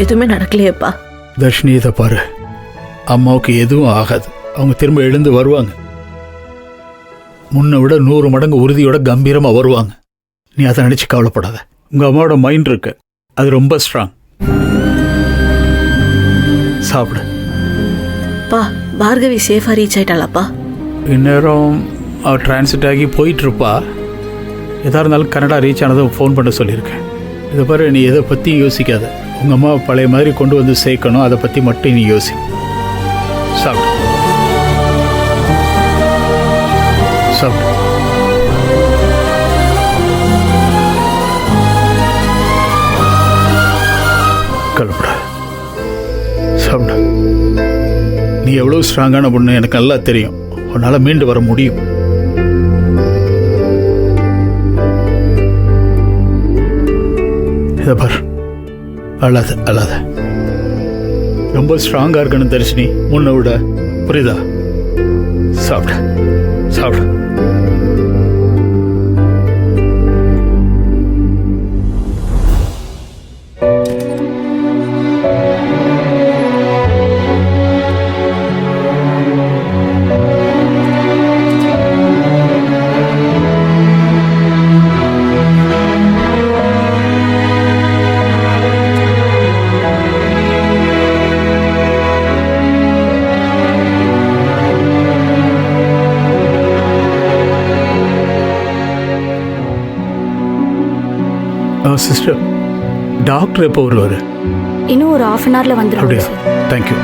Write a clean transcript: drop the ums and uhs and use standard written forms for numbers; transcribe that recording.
எதுவுமே நடக்கலையேப்பா. தர்ஷினி இதை பாரு, அம்மாவுக்கு எதுவும் ஆகாது. அவங்க திரும்ப எழுந்து வருவாங்க. முன்னை விட 100 மடங்கு உறுதியோட கம்பீரமா வருவாங்க. நீ அதை நினைச்சு கவலைப்படாத. உங்க அம்மாவோட மைண்ட் இருக்கு, அது ரொம்ப ஸ்ட்ராங். சாப்பிடு. பா, பார்கவி சேஃபா ரீச் ஆயிட்டாளாப்பா? இந்நேரம் அவள் டிரான்சிட் ஆகி போயிட்டு இருப்பா. எதா இருந்தாலும் கனடா ரீச் ஆனதும் ஃபோன் பண்ண சொல்லியிருக்கேன். இதை பாரு, நீ எதை பற்றியும் யோசிக்காத. உங்கள் அம்மா பழைய மாதிரி கொண்டு வந்து சேர்க்கணும், அதை பற்றி மட்டும் நீ யோசி. சாப்பிடு சாப்பிடு. கலப்பட சாப்பிடு. நீ எவ்வளோ ஸ்ட்ராங்கான பொண்ணு எனக்கு நல்லா தெரியும். உன்னால் மீண்டு வர முடியும். இதை பார், அழாத அழாத. ரொம்ப ஸ்ட்ராங்காக இருக்கணும் தர்ஷினி, முன்ன விட. புரியுதா? சாப்பிடு சாப்பிடு. சிஸ்டர், டாக்டர் எப்போ வருவார்? இன்னும் ஒரு 1/2 அன் ஹவர்ல வந்துடும். அப்படியா? தேங்க்யூ.